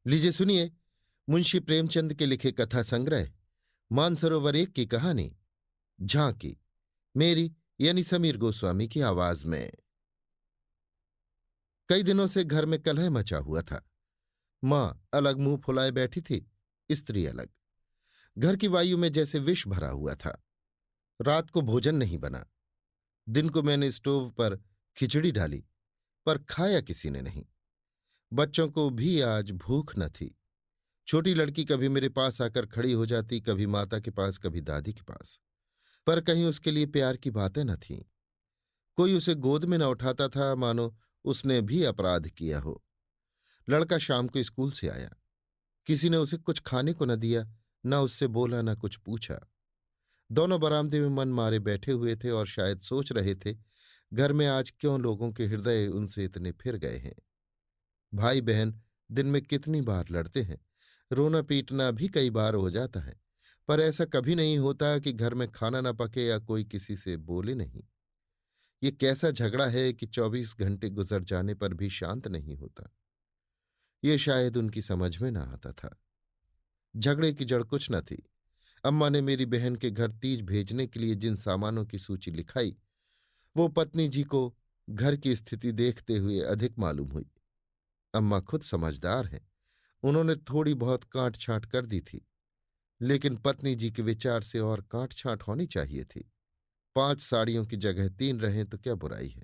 लीजिए सुनिए, मुंशी प्रेमचंद के लिखे कथा संग्रह मानसरोवर एक की कहानी झांकी, मेरी यानी समीर गोस्वामी की आवाज में। कई दिनों से घर में कलह मचा हुआ था। मां अलग मुंह फुलाए बैठी थी, स्त्री अलग। घर की वायु में जैसे विष भरा हुआ था। रात को भोजन नहीं बना। दिन को मैंने स्टोव पर खिचड़ी डाली, पर खाया किसी ने नहीं। बच्चों को भी आज भूख न थी। छोटी लड़की कभी मेरे पास आकर खड़ी हो जाती, कभी माता के पास, कभी दादी के पास, पर कहीं उसके लिए प्यार की बातें न थीं। कोई उसे गोद में न उठाता था, मानो उसने भी अपराध किया हो। लड़का शाम को स्कूल से आया। किसी ने उसे कुछ खाने को न दिया, न उससे बोला, न कुछ पूछा। दोनों बरामदे में मन मारे बैठे हुए थे और शायद सोच रहे थे, घर में आज क्यों लोगों के हृदय उनसे इतने फिर गए हैं। भाई बहन दिन में कितनी बार लड़ते हैं, रोना पीटना भी कई बार हो जाता है, पर ऐसा कभी नहीं होता कि घर में खाना न पके या कोई किसी से बोले नहीं। ये कैसा झगड़ा है कि 24 घंटे गुजर जाने पर भी शांत नहीं होता। ये शायद उनकी समझ में ना आता था। झगड़े की जड़ कुछ न थी। अम्मा ने मेरी बहन के घर तीज भेजने के लिए जिन सामानों की सूची लिखाई, वो पत्नी जी को घर की स्थिति देखते हुए अधिक मालूम हुई। अम्मा खुद समझदार हैं। उन्होंने थोड़ी बहुत काट छांट कर दी थी, लेकिन पत्नी जी के विचार से और काट छांट होनी चाहिए थी। 5 साड़ियों की जगह 3 रहें तो क्या बुराई है।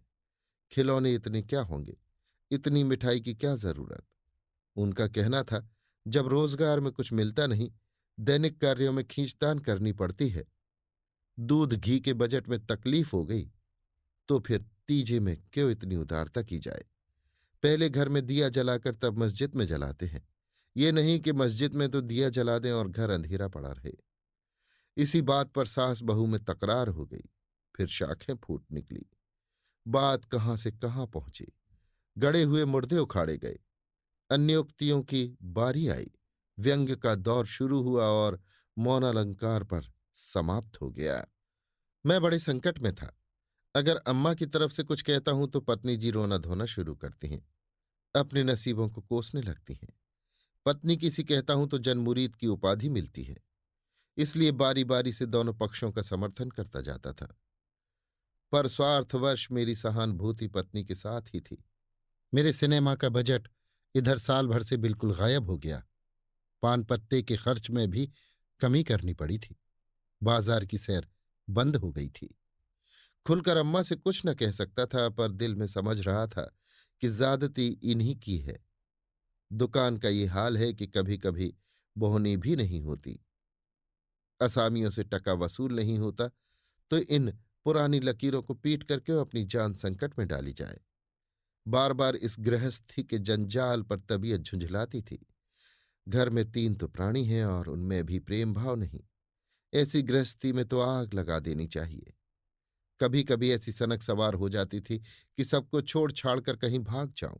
खिलौने इतने क्या होंगे, इतनी मिठाई की क्या जरूरत। उनका कहना था, जब रोजगार में कुछ मिलता नहीं, दैनिक कार्यों में खींचतान करनी पड़ती है, दूध घी के बजट में तकलीफ हो गई, तो फिर तीजे में क्यों इतनी उदारता की जाए। पहले घर में दिया जलाकर तब मस्जिद में जलाते हैं, ये नहीं कि मस्जिद में तो दिया जला दें और घर अंधेरा पड़ा रहे। इसी बात पर सास बहू में तकरार हो गई। फिर शाखें फूट निकली। बात कहां से कहां पहुंची। गड़े हुए मुर्दे उखाड़े गए। अन्योक्तियों की बारी आई। व्यंग्य का दौर शुरू हुआ और मौनालंकार पर समाप्त हो गया। मैं बड़े संकट में था। अगर अम्मा की तरफ से कुछ कहता हूं तो पत्नी जी रोना धोना शुरू करती हैं, अपने नसीबों को कोसने लगती हैं। पत्नी किसी कहता हूं तो जनमुरीद की उपाधि मिलती है, इसलिए बारी बारी से दोनों पक्षों का समर्थन करता जाता था। पर स्वार्थवश मेरी सहानुभूति पत्नी के साथ ही थी। मेरे सिनेमा का बजट इधर साल भर से बिल्कुल गायब हो गया। पान पत्ते के खर्च में भी कमी करनी पड़ी थी। बाजार की सैर बंद हो गई थी। खुलकर अम्मा से कुछ न कह सकता था, पर दिल में समझ रहा था कि ज्यादती इन्हीं की है। दुकान का ये हाल है कि कभी कभी बोहनी भी नहीं होती, असामियों से टका वसूल नहीं होता, तो इन पुरानी लकीरों को पीट कर क्यों अपनी जान संकट में डाली जाए। बार बार इस गृहस्थी के जंजाल पर तबीयत झुंझलाती थी। घर में 3 तो प्राणी हैं और उनमें भी प्रेम भाव नहीं। ऐसी गृहस्थी में तो आग लगा देनी चाहिए। कभी कभी ऐसी सनक सवार हो जाती थी कि सबको छोड़ छाड़ कर कहीं भाग जाऊं।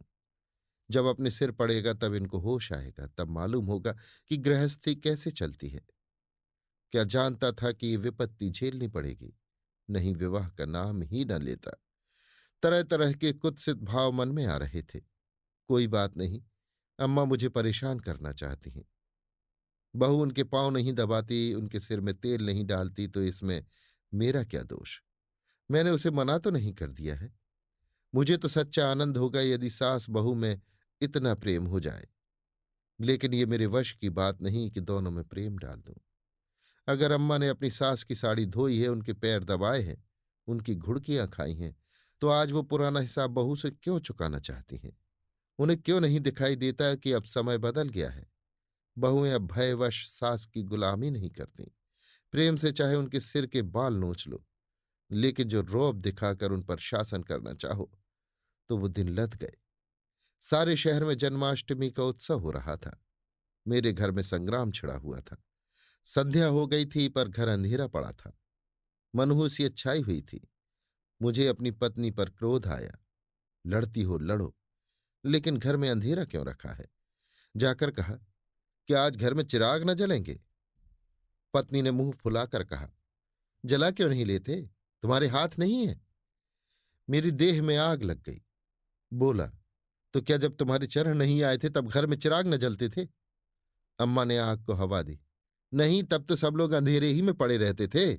जब अपने सिर पड़ेगा तब इनको होश आएगा, तब मालूम होगा कि गृहस्थी कैसे चलती है। क्या जानता था कि ये विपत्ति झेलनी पड़ेगी, नहीं विवाह का नाम ही न लेता। तरह तरह के कुत्सित भाव मन में आ रहे थे। कोई बात नहीं, अम्मा मुझे परेशान करना चाहती हैं। बहू उनके पांव नहीं दबाती, उनके सिर में तेल नहीं डालती, तो इसमें मेरा क्या दोष। मैंने उसे मना तो नहीं कर दिया है। मुझे तो सच्चा आनंद होगा यदि सास बहू में इतना प्रेम हो जाए, लेकिन ये मेरे वश की बात नहीं कि दोनों में प्रेम डाल दूं। अगर अम्मा ने अपनी सास की साड़ी धोई है, उनके पैर दबाए हैं, उनकी घुड़कियां खाई हैं, तो आज वो पुराना हिसाब बहू से क्यों चुकाना चाहती हैं। उन्हें क्यों नहीं दिखाई देता कि अब समय बदल गया है। बहुएं अब भयवश सास की गुलामी नहीं करती। प्रेम से चाहे उनके सिर के बाल नोच लो, लेकिन जो रौब दिखाकर उन पर शासन करना चाहो, तो वो दिन लद गए। सारे शहर में जन्माष्टमी का उत्सव हो रहा था। मेरे घर में संग्राम छिड़ा हुआ था। संध्या हो गई थी, पर घर अंधेरा पड़ा था। मनहूसियत छाई हुई थी। मुझे अपनी पत्नी पर क्रोध आया। लड़ती हो लड़ो, लेकिन घर में अंधेरा क्यों रखा है। जाकर कहा, क्या आज घर में चिराग न जलेंगे। पत्नी ने मुंह फुलाकर कहा, जला क्यों नहीं लेते, तुम्हारे हाथ नहीं है। मेरी देह में आग लग गई। बोला, तो क्या जब तुम्हारे चरण नहीं आए थे तब घर में चिराग न जलते थे? अम्मा ने आग को हवा दी। नहीं, तब तो सब लोग अंधेरे ही में पड़े रहते थे।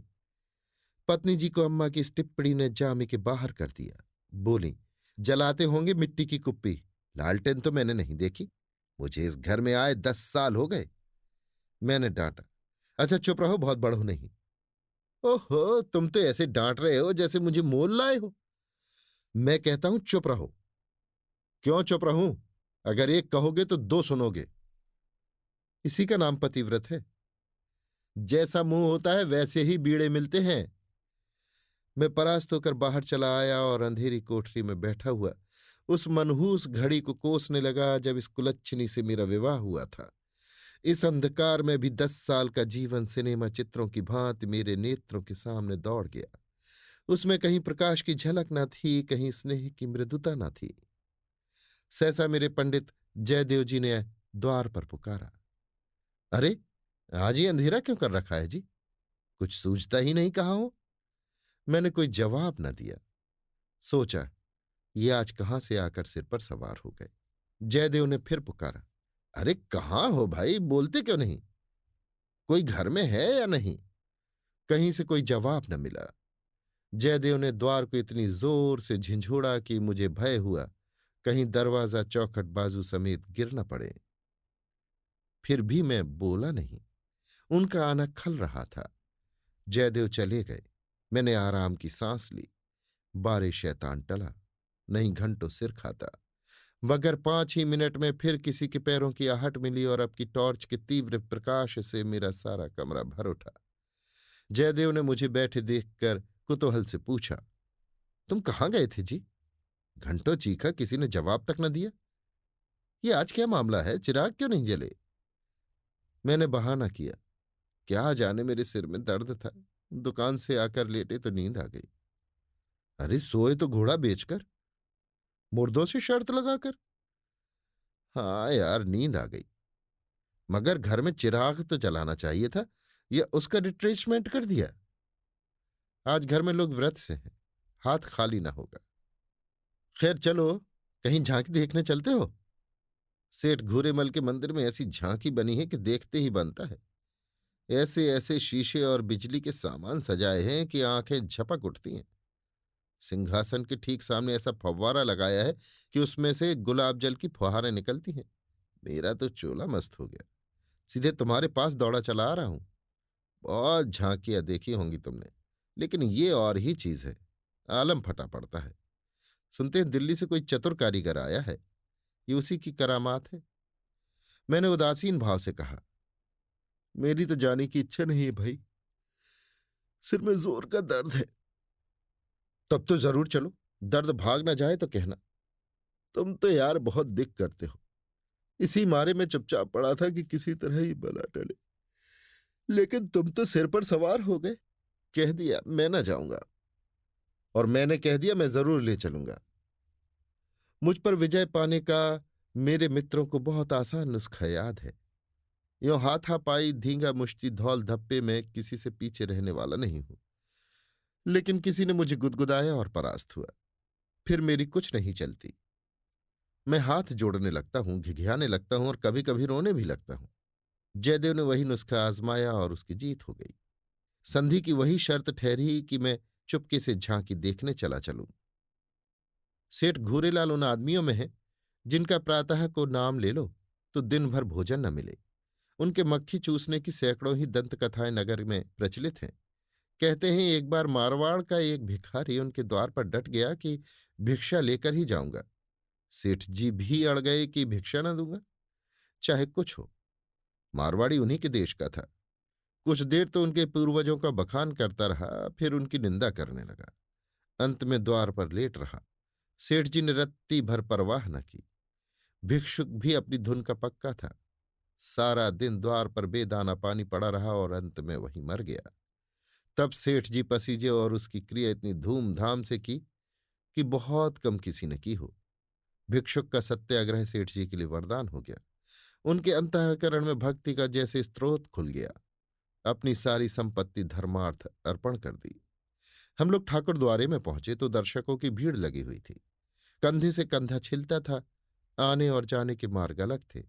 पत्नी जी को अम्मा की इस टिप्पणी ने जामे के बाहर कर दिया। बोली, जलाते होंगे मिट्टी की कुप्पी, लालटेन तो मैंने नहीं देखी। मुझे इस घर में आए 10 साल हो गए। मैंने डांटा, अच्छा चुप रहो, बहुत बड़ो नहीं। ओहो, तुम तो ऐसे डांट रहे हो जैसे मुझे मोल लाए हो। मैं कहता हूं चुप रहो। क्यों चुप रहूं? अगर एक कहोगे तो दो सुनोगे। इसी का नाम पतिव्रत है। जैसा मुंह होता है वैसे ही बीड़े मिलते हैं। मैं परास्त होकर बाहर चला आया और अंधेरी कोठरी में बैठा हुआ उस मनहूस घड़ी को कोसने लगा जब इस कुलच्छनी से मेरा विवाह हुआ था। इस अंधकार में भी 10 साल का जीवन सिनेमा चित्रों की भांति मेरे नेत्रों के सामने दौड़ गया। उसमें कहीं प्रकाश की झलक न थी, कहीं स्नेह की मृदुता न थी। सहसा मेरे पंडित जयदेव जी ने द्वार पर पुकारा। अरे, आज ये अंधेरा क्यों कर रखा है जी? कुछ सूझता ही नहीं कहाँ हो? मैंने कोई जवाब न दिया। सोचा, ये आज कहाँ से आकर सिर पर सवार हो गए। जयदेव ने फिर पुकारा। अरे कहाँ हो भाई, बोलते क्यों नहीं? कोई घर में है या नहीं? कहीं से कोई जवाब न मिला। जयदेव ने द्वार को इतनी जोर से झिंझोड़ा कि मुझे भय हुआ कहीं दरवाजा चौखट बाजू समेत गिर न पड़े। फिर भी मैं बोला नहीं। उनका आना खल रहा था। जयदेव चले गए। मैंने आराम की सांस ली। बारे शैतान टला, नहीं घंटों सिर खाता। मगर 5 ही मिनट में फिर किसी के पैरों की आहट मिली और अब की टॉर्च के तीव्र प्रकाश से मेरा सारा कमरा भर उठा। जयदेव ने मुझे बैठे देखकर कुतूहल से पूछा, तुम कहाँ गए थे जी? घंटों चीखा, किसी ने जवाब तक न दिया। ये आज क्या मामला है, चिराग क्यों नहीं जले? मैंने बहाना किया, क्या जाने मेरे सिर में दर्द था। दुकान से आकर लेटे तो नींद आ गई। अरे सोए तो घोड़ा बेचकर, मुर्दों से शर्त लगाकर। हाँ यार, नींद आ गई। मगर घर में चिराग तो जलाना चाहिए था, या उसका रिट्रेसमेंट कर दिया। आज घर में लोग व्रत से हैं, हाथ खाली ना होगा। खैर चलो, कहीं झांकी देखने चलते हो? सेठ घूरेमल के मंदिर में ऐसी झांकी बनी है कि देखते ही बनता है। ऐसे ऐसे शीशे और बिजली के सामान सजाए हैं कि आंखें झपक उठती हैं। सिंहासन के ठीक सामने ऐसा फव्वारा लगाया है कि उसमें से गुलाब जल की फुहारें निकलती हैं। मेरा तो चोला मस्त हो गया। सीधे तुम्हारे पास दौड़ा चला आ रहा हूं। बहुत झांकियां देखी होंगी तुमने, लेकिन ये और ही चीज है। आलम फटा पड़ता है। सुनते हैं दिल्ली से कोई चतुर कारीगर आया है, ये उसी की करामात है। मैंने उदासीन भाव से कहा, मेरी तो जाने की इच्छा नहीं है भाई, सिर में जोर का दर्द है। तब तो जरूर चलो, दर्द भाग ना जाए तो कहना। तुम तो यार बहुत दिक करते हो। इसी मारे में चुपचाप पड़ा था कि किसी तरह ही बला टले, लेकिन तुम तो सिर पर सवार हो गए। कह दिया मैं ना जाऊंगा, और मैंने कह दिया मैं जरूर ले चलूंगा। मुझ पर विजय पाने का मेरे मित्रों को बहुत आसान नुस्खा याद है। यों हाथापाई धींगा मुश्ती धौल धप्पे में किसी से पीछे रहने वाला नहीं हूं। लेकिन किसी ने मुझे गुदगुदाया और परास्त हुआ। फिर मेरी कुछ नहीं चलती। मैं हाथ जोड़ने लगता हूं, घिघियाने लगता हूं और कभी कभी रोने भी लगता हूं। जयदेव ने वही नुस्खा आजमाया और उसकी जीत हो गई। संधि की वही शर्त ठहरी कि मैं चुपके से झांकी देखने चला चलूं। सेठ घूरेलाल उन आदमियों में है जिनका प्रातः को नाम ले लो तो दिन भर भोजन न मिले। उनके मक्खी चूसने की सैकड़ों ही दंत कथाएं नगर में प्रचलित हैं। कहते हैं एक बार मारवाड़ का एक भिखारी उनके द्वार पर डट गया कि भिक्षा लेकर ही जाऊंगा। सेठ जी भी अड़ गए कि भिक्षा न दूंगा, चाहे कुछ हो। मारवाड़ी उन्हीं के देश का था। कुछ देर तो उनके पूर्वजों का बखान करता रहा, फिर उनकी निंदा करने लगा। अंत में द्वार पर लेट रहा। सेठ जी ने रत्ती भर परवाह न की। भिक्षुक भी अपनी धुन का पक्का था। सारा दिन द्वार पर बेदाना पानी पड़ा रहा और अंत में वही मर गया। तब सेठ जी पसीजे और उसकी क्रिया इतनी धूमधाम से की कि बहुत कम किसी ने की हो। भिक्षुक का सत्याग्रह सेठ जी के लिए वरदान हो गया। उनके अंतःकरण में भक्ति का जैसे स्रोत खुल गया। अपनी सारी संपत्ति धर्मार्थ अर्पण कर दी। हम लोग ठाकुर द्वारे में पहुंचे तो दर्शकों की भीड़ लगी हुई थी। कंधे से कंधा छिलता था। आने और जाने के मार्ग अलग थे।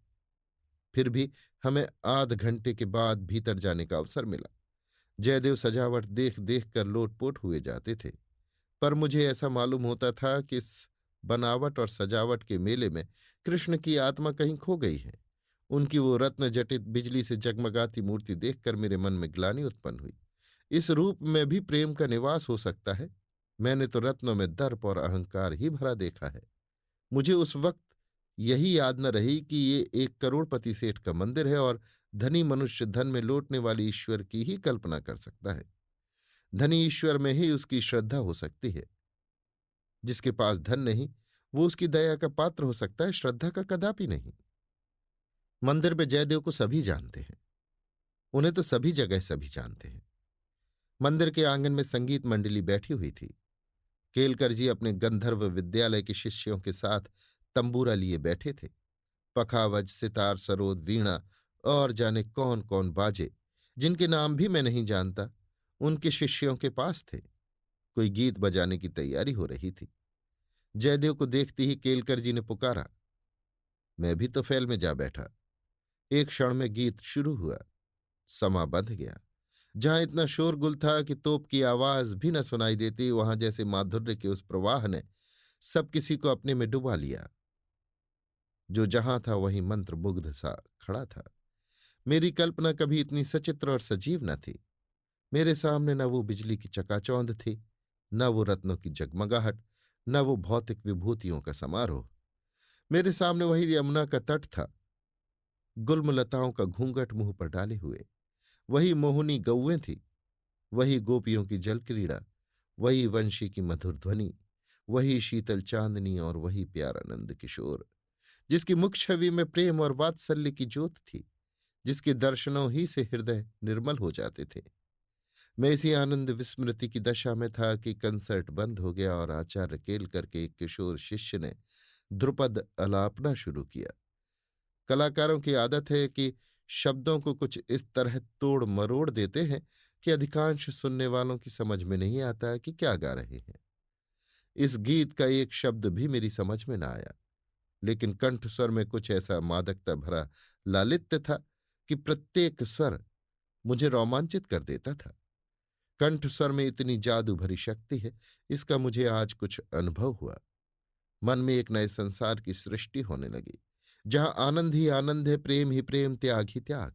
फिर भी हमें आध घंटे के बाद भीतर जाने का अवसर मिला। जयदेव सजावट देख देख कर लोटपोट हुए जाते थे, पर मुझे ऐसा मालूम होता था कि इस बनावट और सजावट के मेले में कृष्ण की आत्मा कहीं खो गई है। उनकी वो रत्न जटित बिजली से जगमगाती मूर्ति देखकर मेरे मन में ग्लानि उत्पन्न हुई। इस रूप में भी प्रेम का निवास हो सकता है? मैंने तो रत्नों में दर्प और अहंकार ही भरा देखा है। मुझे उस वक्त यही याद न रही कि ये एक करोड़पति सेठ का मंदिर है और धनी मनुष्य धन में लौटने वाले ईश्वर की ही कल्पना कर सकता है। धनी ईश्वर में ही उसकी श्रद्धा हो सकती है। जिसके पास धन नहीं, वो उसकी दया का पात्र हो सकता है, श्रद्धा का कदापि नहीं। मंदिर में जयदेव को सभी जानते हैं। उन्हें तो सभी जगह सभी जानते हैं। मंदिर के आंगन में संगीत मंडली बैठी हुई थी। केलकर जी अपने गंधर्व विद्यालय के शिष्यों के साथ तंबूरा लिए बैठे थे। पखावज, सितार, सरोद, वीणा और जाने कौन कौन बाजे, जिनके नाम भी मैं नहीं जानता, उनके शिष्यों के पास थे। कोई गीत बजाने की तैयारी हो रही थी। जयदेव को देखते ही केलकर जी ने पुकारा। मैं भी तो फैल में जा बैठा। एक क्षण में गीत शुरू हुआ। समा बंध गया। जहां इतना शोरगुल था कि तोप की आवाज भी न सुनाई देती, वहां जैसे माधुर्य के उस प्रवाह ने सब किसी को अपने में डुबा लिया। जो जहां था वहीं मंत्रमुग्ध सा खड़ा था। मेरी कल्पना कभी इतनी सचित्र और सजीव न थी। मेरे सामने न वो बिजली की चकाचौंध थी, न वो रत्नों की जगमगाहट, न वो भौतिक विभूतियों का समारोह। मेरे सामने वही यमुना का तट था, गुल्मलताओं का घूंघट मुंह पर डाले हुए। वही मोहनी गौएं थी, वही गोपियों की जल क्रीड़ा, वही वंशी की मधुर ध्वनि, वही शीतल चांदनी और वही प्यारा नंद किशोर, जिसकी मुख छवि में प्रेम और वात्सल्य की ज्योत थी, जिसके दर्शनों ही से हृदय निर्मल हो जाते थे। मैं इसी आनंद विस्मृति की दशा में था कि कंसर्ट बंद हो गया और आचार्य केलकर के एक किशोर शिष्य ने ध्रुपद अलापना शुरू किया। कलाकारों की आदत है कि शब्दों को कुछ इस तरह तोड़ मरोड़ देते हैं कि अधिकांश सुनने वालों की समझ में नहीं आता कि क्या गा रहे हैं। इस गीत का एक शब्द भी मेरी समझ में न आया, लेकिन कंठ स्वर में कुछ ऐसा मादकता भरा लालित्य था कि प्रत्येक स्वर मुझे रोमांचित कर देता था। कंठ स्वर में इतनी जादू भरी शक्ति है, इसका मुझे आज कुछ अनुभव हुआ। मन में एक नए संसार की सृष्टि होने लगी, जहां आनंद ही आनंद है, प्रेम ही प्रेम, त्याग ही त्याग।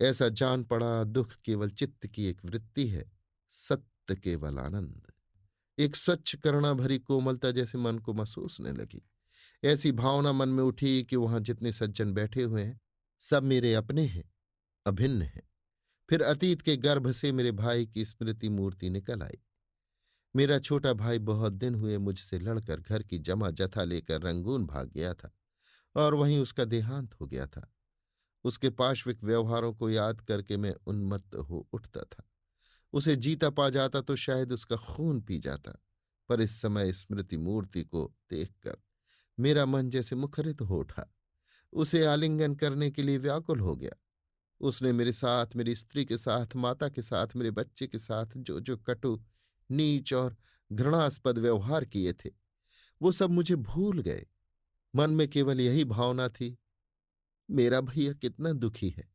ऐसा जान पड़ा दुख केवल चित्त की एक वृत्ति है, सत्य केवल आनंद। एक स्वच्छ करुणा भरी कोमलता जैसे मन को महसूस होने लगी। ऐसी भावना मन में उठी कि वहां जितने सज्जन बैठे हुए हैं, सब मेरे अपने हैं, अभिन्न हैं। फिर अतीत के गर्भ से मेरे भाई की स्मृति मूर्ति निकल आई। मेरा छोटा भाई बहुत दिन हुए मुझसे लड़कर घर की जमा जथा लेकर रंगून भाग गया था और वहीं उसका देहांत हो गया था। उसके पाश्विक व्यवहारों को याद करके मैं उन्मत्त हो उठता था। उसे जीता पा जाता तो शायद उसका खून पी जाता, पर इस समय स्मृति मूर्ति को देखकर मेरा मन जैसे मुखरित हो उठा। उसे आलिंगन करने के लिए व्याकुल हो गया। उसने मेरे साथ, मेरी स्त्री के साथ, माता के साथ, मेरे बच्चे के साथ जो जो कटु, नीच और घृणास्पद व्यवहार किए थे, वो सब मुझे भूल गए। मन में केवल यही भावना थी, मेरा भैया कितना दुखी है।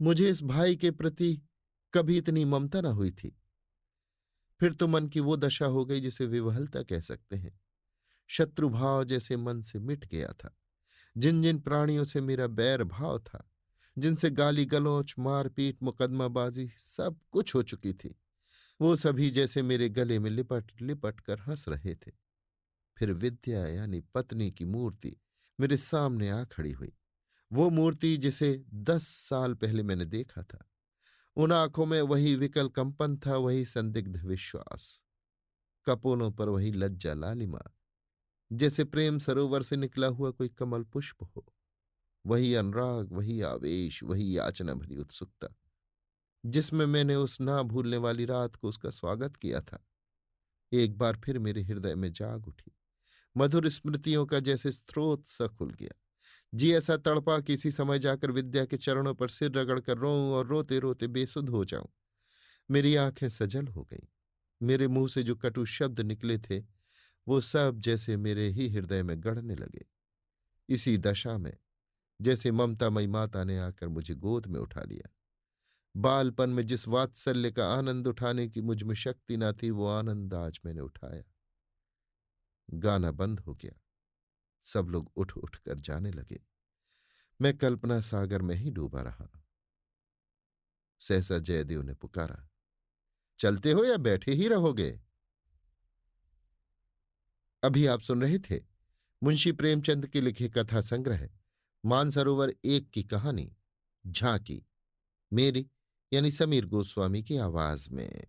मुझे इस भाई के प्रति कभी इतनी ममता न हुई थी। फिर तो मन की वो दशा हो गई जिसे विवहलता कह सकते हैं। शत्रुभाव जैसे मन से मिट गया था। जिन जिन प्राणियों से मेरा बैर भाव था, जिनसे गाली गलौच, मारपीट, मुकदमाबाजी सब कुछ हो चुकी थी, वो सभी जैसे मेरे गले में लिपट लिपट कर हंस रहे थे। फिर विद्या यानी पत्नी की मूर्ति मेरे सामने आ खड़ी हुई। वो मूर्ति जिसे 10 साल पहले मैंने देखा था। उन आंखों में वही विकल कंपन था, वही संदिग्ध विश्वास, कपोलों पर वही लज्जा लालिमा, जैसे प्रेम सरोवर से निकला हुआ कोई कमल पुष्प हो। वही अनुराग, वही आवेश, वही याचना भरी उत्सुकता, जिसमें मैंने उस ना भूलने वाली रात को उसका स्वागत किया था, एक बार फिर मेरे हृदय में जाग उठी। मधुर स्मृतियों का जैसे स्रोत सा खुल गया। जी ऐसा तड़पा कि इसी समय जाकर विद्या के चरणों पर सिर रगड़ कर रोऊं और रोते रोते बेसुध हो जाऊं। मेरी आंखें सजल हो गईं। मेरे मुंह से जो कटु शब्द निकले थे, वो सब जैसे मेरे ही हृदय में गड़ने लगे। इसी दशा में जैसे ममतामयी माता ने आकर मुझे गोद में उठा लिया। बालपन में जिस वात्सल्य का आनंद उठाने की मुझ में शक्ति न थी, वो आनंद आज मैंने उठाया। गाना बंद हो गया। सब लोग उठ उठ कर जाने लगे। मैं कल्पना सागर में ही डूबा रहा। सहसा जयदेव ने पुकारा, चलते हो या बैठे ही रहोगे? अभी आप सुन रहे थे मुंशी प्रेमचंद के लिखे कथा संग्रह मानसरोवर एक की कहानी झांकी, मेरी यानी समीर गोस्वामी की आवाज में।